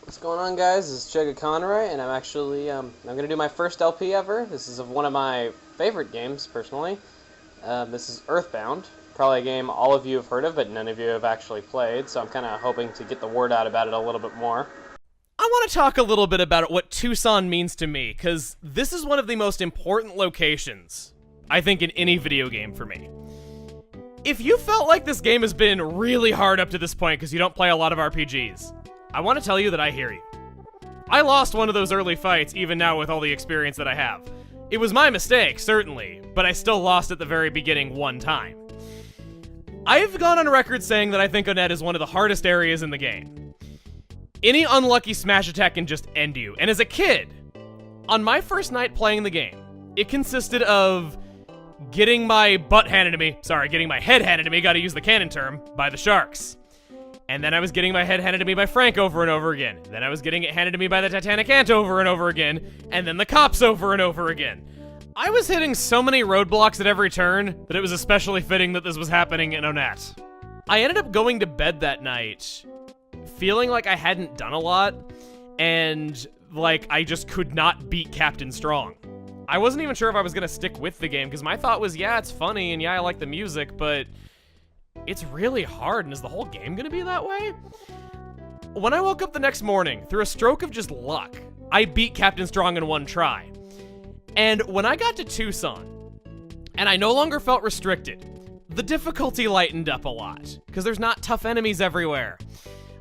What's going on, guys? This is Chuggaaconroy, and I'm actually I'm gonna do my first LP ever. This is of one of my favorite games, personally. This is EarthBound, probably a game all of you have heard of, but none of you have actually played. So I'm kind of hoping to get the word out about it a little bit more. I want to talk a little bit about what Tucson means to me, because this is one of the most important locations, I think, in any video game for me. If you felt like this game has been really hard up to this point because you don't play a lot of RPGs, I want to tell you that I hear you. I lost one of those early fights, even now with all the experience that I have. It was my mistake, certainly, but I still lost at the very beginning one time. I've gone on record saying that I think Onett is one of the hardest areas in the game. Any unlucky smash attack can just end you, and as a kid, on my first night playing the game, it consisted of getting my getting my head handed to me, gotta use the canon term, by the sharks. And then I was getting my head handed to me by Frank over and over again. Then I was getting it handed to me by the Titanic Ant over and over again. And then the cops over and over again. I was hitting so many roadblocks at every turn that it was especially fitting that this was happening in Onett. I ended up going to bed that night feeling like I hadn't done a lot, and like I just could not beat Captain Strong. I wasn't even sure if I was gonna stick with the game, because my thought was, yeah, it's funny, and yeah, I like the music, but it's really hard, and is the whole game gonna be that way? When I woke up the next morning, through a stroke of just luck, I beat Captain Strong in one try. And when I got to Tucson, and I no longer felt restricted, the difficulty lightened up a lot, because there's not tough enemies everywhere.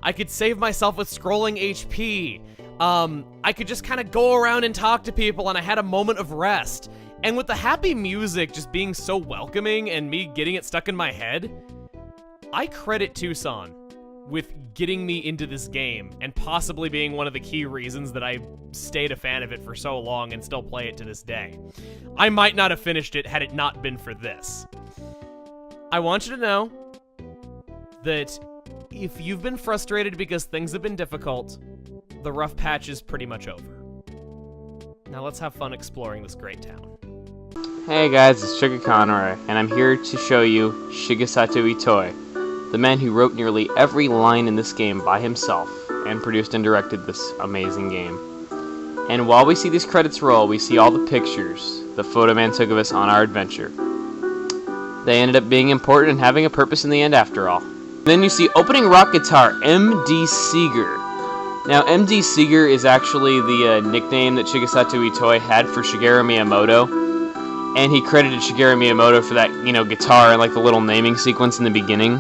I could save myself with scrolling HP. I could just kind of go around and talk to people, and I had a moment of rest. And with the happy music just being so welcoming and me getting it stuck in my head, I credit Tucson with getting me into this game and possibly being one of the key reasons that I stayed a fan of it for so long and still play it to this day. I might not have finished it had it not been for this. I want you to know that if you've been frustrated because things have been difficult, the rough patch is pretty much over. Now let's have fun exploring this great town. Hey guys, it's Chuggaaconroy, and I'm here to show you Chugga Itoi, the man who wrote nearly every line in this game by himself and produced and directed this amazing game. And while we see these credits roll, we see all the pictures the photo man took of us on our adventure. They ended up being important and having a purpose in the end after all. And then you see opening rock guitar, M.D. Seeger. Now, M.D. Seeger is actually the nickname that Chugga Itoi had for Shigeru Miyamoto. And he credited Shigeru Miyamoto for that, guitar and like the little naming sequence in the beginning.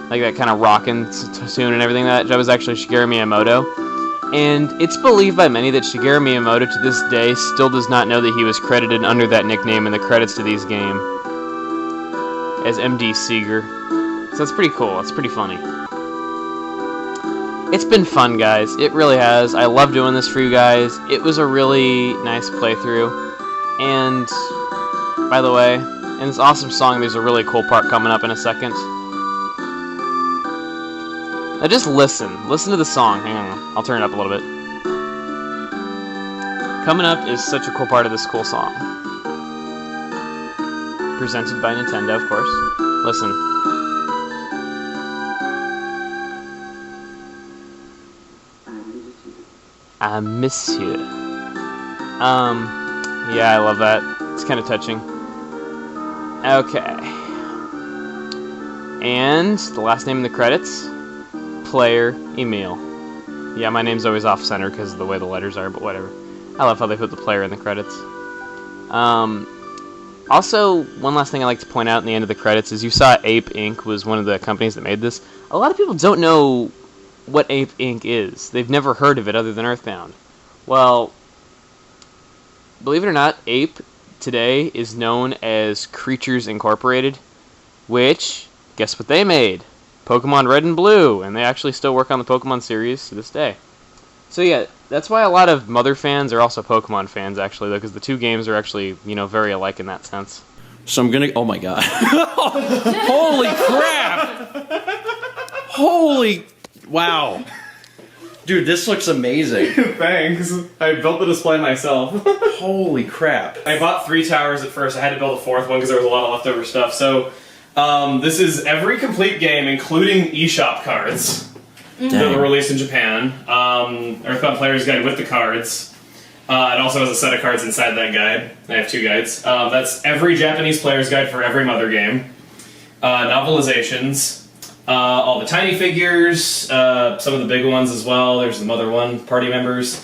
Like that kind of rockin' tune and everything. That was actually Shigeru Miyamoto. And it's believed by many that Shigeru Miyamoto to this day still does not know that he was credited under that nickname in the credits to these game as M.D. Seeger. So that's pretty cool. That's pretty funny. It's been fun, guys. It really has. I love doing this for you guys. It was a really nice playthrough. And, by the way, in this awesome song, there's a really cool part coming up in a second. Now just listen. Listen to the song. Hang on. I'll turn it up a little bit. Coming up is such a cool part of this cool song. Presented by Nintendo, of course. Listen. I miss you. Yeah, I love that. It's kind of touching. Okay. And the last name in the credits, Player Emil. Yeah, my name's always off-center because of the way the letters are, but whatever. I love how they put the player in the credits. Also, one last thing I like to point out in the end of the credits is you saw Ape Inc. was one of the companies that made this. A lot of people don't know what Ape Inc. is. They've never heard of it other than EarthBound. Well, believe it or not, Ape today is known as Creatures Incorporated, which, guess what they made? Pokemon Red and Blue, and they actually still work on the Pokemon series to this day. So yeah, that's why a lot of Mother fans are also Pokemon fans, actually, though, because the two games are actually, very alike in that sense. So I'm gonna... Oh my god. Holy crap! Holy... Wow. Dude, this looks amazing. Thanks. I built the display myself. Holy crap. I bought 3 towers at first. I had to build a 4th one because there was a lot of leftover stuff. So, this is every complete game, including eShop cards. that were released in Japan. EarthBound Player's Guide with the cards. It also has a set of cards inside that guide. I have 2 guides. That's every Japanese player's guide for every Mother game. Novelizations. All the tiny figures. Some of the big ones as well. There's the Mother 1 party members.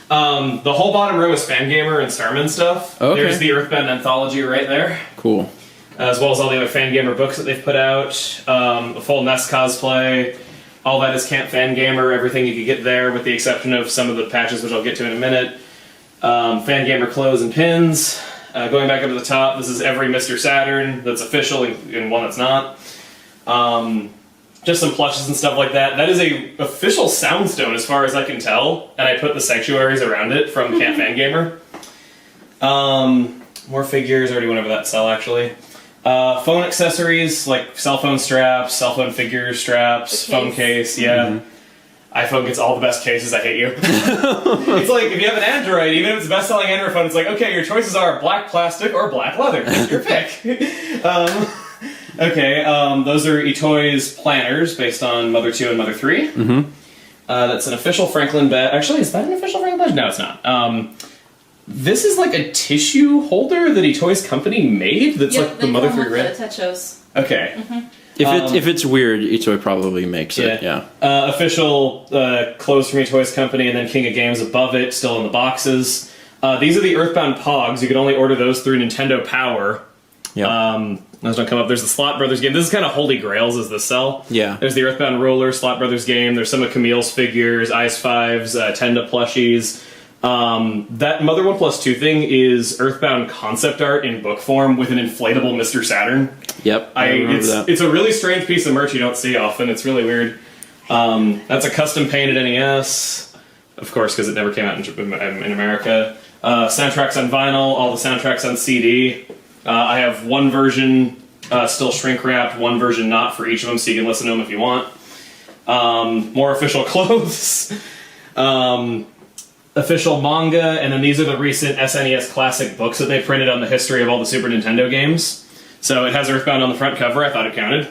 The whole bottom row is Fangamer and Starman stuff. Okay. There's the EarthBound anthology right there. Cool. As well as all the other Fangamer books that they've put out. A full Nest cosplay. All that is Camp Fangamer. Everything you could get there with the exception of some of the patches, which I'll get to in a minute. Fangamer clothes and pins. Going back up to the top, this is every Mr. Saturn that's official and one that's not. Just some plushes and stuff like that. That is a official Soundstone as far as I can tell, and I put the sanctuaries around it from Camp Fangamer. More figures, I already went over that cell actually. Phone accessories like cell phone straps, cell phone figure straps, phone case, yeah. iPhone gets all the best cases, I hate you. It's like, if you have an Android, even if it's the best-selling Android phone, it's like, okay, your choices are black plastic or black leather. Take your pick. Those are Itoi's planners based on Mother 2 and Mother 3. That's an official Franklin badge. Actually, is that an official Franklin badge? No, it's not. This is like a tissue holder that Itoi's company made that's like the Mother 3 red. Techos. Okay. If it's weird, Itoi probably makes it. Yeah. Official clothes from Itoi's company, and then King of Games above it, still in the boxes. These are the EarthBound Pogs. You can only order those through Nintendo Power. Yeah. Those don't come up. There's the Slot Brothers game. This is kind of Holy Grails is the cell. Yeah. There's the EarthBound Roller, Slot Brothers game. There's some of Camille's figures, Ice Fives, Tenda plushies. That Mother 1+2 thing is EarthBound concept art in book form with an inflatable Mr. Saturn. Yep. I remember that. It's a really strange piece of merch you don't see often. It's really weird. That's a custom painted NES, of course, because it never came out in America. Soundtracks on vinyl, all the soundtracks on CD. I have one version still shrink wrapped, one version not for each of them, so you can listen to them if you want. More official clothes. Official manga, and then these are the recent SNES Classic books that they printed on the history of all the Super Nintendo games. So it has EarthBound on the front cover. I thought it counted.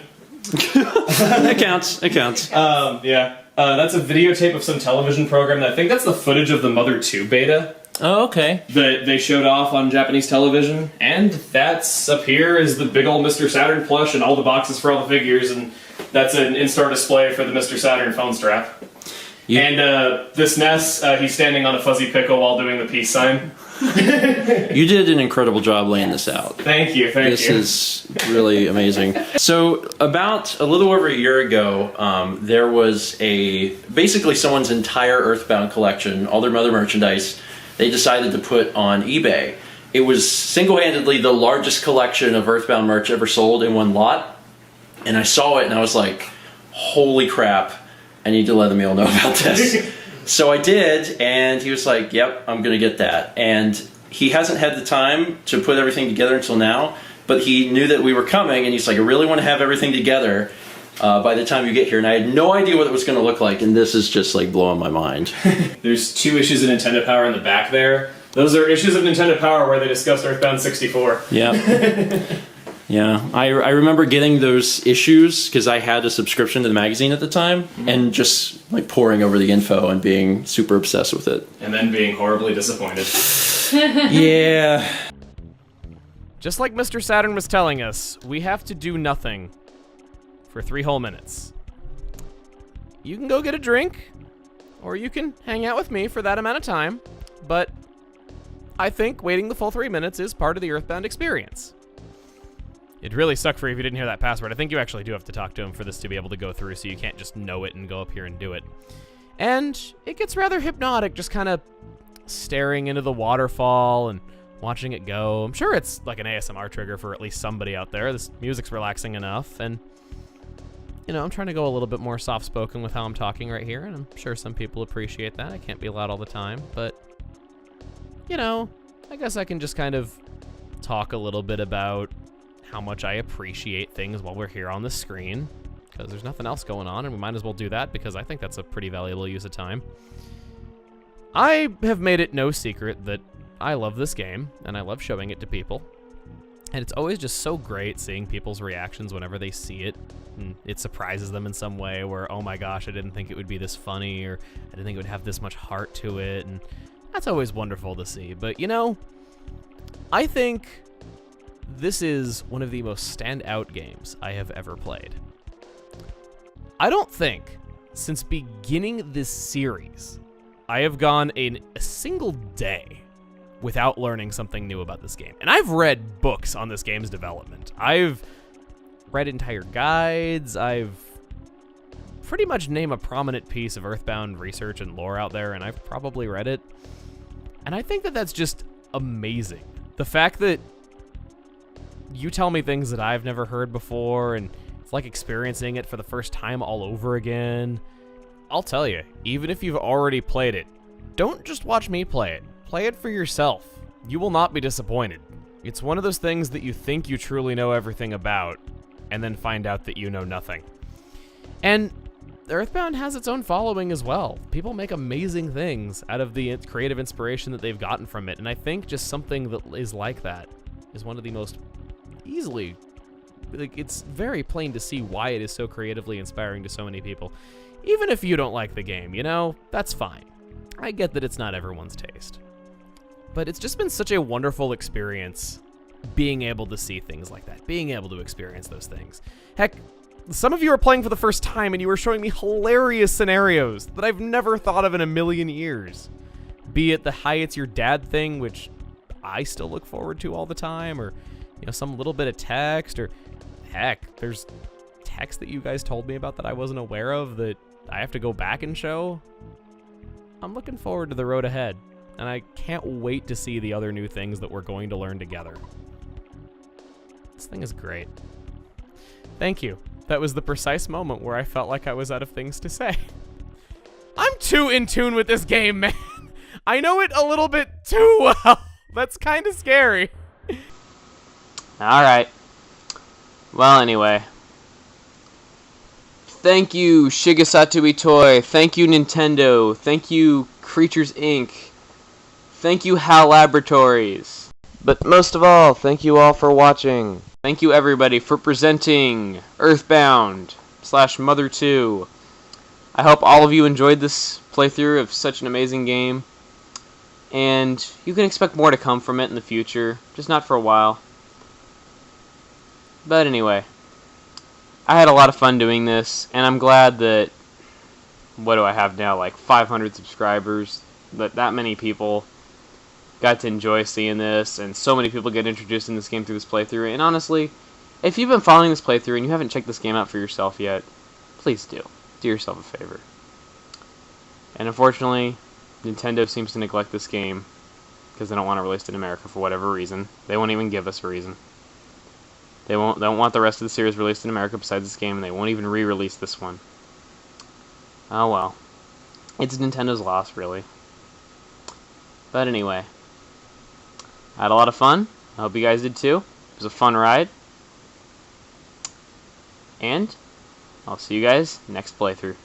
It counts. It counts. That's a videotape of some television program. I think that's the footage of the Mother 2 beta. Oh, okay. That they showed off on Japanese television. And that's up here is the big old Mr. Saturn plush and all the boxes for all the figures. And that's an in-store display for the Mr. Saturn phone strap. Yeah. And this Ness, he's standing on a fuzzy pickle while doing the peace sign. You did an incredible job laying this out. Thank you. This is really amazing. So about a little over a year ago, there was basically someone's entire EarthBound collection, all their Mother merchandise, they decided to put on eBay. It was single-handedly the largest collection of EarthBound merch ever sold in one lot. And I saw it and I was like, holy crap, I need to let Emil know about this. So I did, and he was like, yep, I'm going to get that. And he hasn't had the time to put everything together until now, but he knew that we were coming, and he's like, I really want to have everything together by the time you get here. And I had no idea what it was going to look like, and this is just like blowing my mind. There's 2 issues of Nintendo Power in the back there. Those are issues of Nintendo Power where they discussed EarthBound 64. Yeah. Yeah, I remember getting those issues because I had a subscription to the magazine at the time, and just like poring over the info and being super obsessed with it. And then being horribly disappointed. Yeah. Just like Mr. Saturn was telling us, we have to do nothing for 3 whole minutes. You can go get a drink, or you can hang out with me for that amount of time, but I think waiting the full 3 minutes is part of the EarthBound experience. It'd really suck for you if you didn't hear that password. I think you actually do have to talk to him for this to be able to go through, so you can't just know it and go up here and do it. And it gets rather hypnotic, just kind of staring into the waterfall and watching it go. I'm sure it's like an ASMR trigger for at least somebody out there. This music's relaxing enough, and you know, I'm trying to go a little bit more soft-spoken with how I'm talking right here, and I'm sure some people appreciate that. I can't be loud all the time, but you know, I guess I can just kind of talk a little bit about how much I appreciate things while we're here on the screen, because there's nothing else going on, and we might as well do that because I think that's a pretty valuable use of time. I have made it no secret that I love this game, and I love showing it to people. And it's always just so great seeing people's reactions whenever they see it. And it surprises them in some way where, oh my gosh, I didn't think it would be this funny, or I didn't think it would have this much heart to it. And that's always wonderful to see. But, you know, I think this is one of the most standout games I have ever played. I don't think, since beginning this series, I have gone in a single day without learning something new about this game. And I've read books on this game's development. I've read entire guides. I've pretty much named a prominent piece of EarthBound research and lore out there, and I've probably read it. And I think that that's just amazing. The fact that you tell me things that I've never heard before, and it's like experiencing it for the first time all over again. I'll tell you, even if you've already played it, don't just watch me play it. Play it for yourself. You will not be disappointed. It's one of those things that you think you truly know everything about, and then find out that you know nothing. And EarthBound has its own following as well. People make amazing things out of the creative inspiration that they've gotten from it, and I think just something that is like that is one of the most easily... Like, it's very plain to see why it is so creatively inspiring to so many people. Even if you don't like the game, you know, that's fine. I get that it's not everyone's taste. But it's just been such a wonderful experience being able to see things like that, being able to experience those things. Heck, some of you are playing for the first time and you were showing me hilarious scenarios that I've never thought of in a million years. Be it the hi, it's your dad thing, which I still look forward to all the time, or, you know, some little bit of text, or heck, there's text that you guys told me about that I wasn't aware of that I have to go back and show. I'm looking forward to the road ahead, and I can't wait to see the other new things that we're going to learn together. This thing is great. Thank you. That was the precise moment where I felt like I was out of things to say. I'm too in tune with this game, man. I know it a little bit too well. That's kind of scary. Alright. Well, anyway. Thank you, Shigesato Itoi. Thank you, Nintendo. Thank you, Creatures Inc. Thank you, HAL Laboratories. But most of all, thank you all for watching. Thank you, everybody, for presenting EarthBound / Mother 2. I hope all of you enjoyed this playthrough of such an amazing game. And you can expect more to come from it in the future, just not for a while. But anyway, I had a lot of fun doing this, and I'm glad that, what do I have now, like 500 subscribers, that many people got to enjoy seeing this, and so many people get introduced in this game through this playthrough. And honestly, if you've been following this playthrough and you haven't checked this game out for yourself yet, please do. Do yourself a favor. And unfortunately, Nintendo seems to neglect this game because they don't want to release it in America for whatever reason. They won't even give us a reason. They don't want the rest of the series released in America besides this game, and they won't even re-release this one. Oh well. It's Nintendo's loss, really. But anyway, I had a lot of fun. I hope you guys did too. It was a fun ride. And I'll see you guys next playthrough.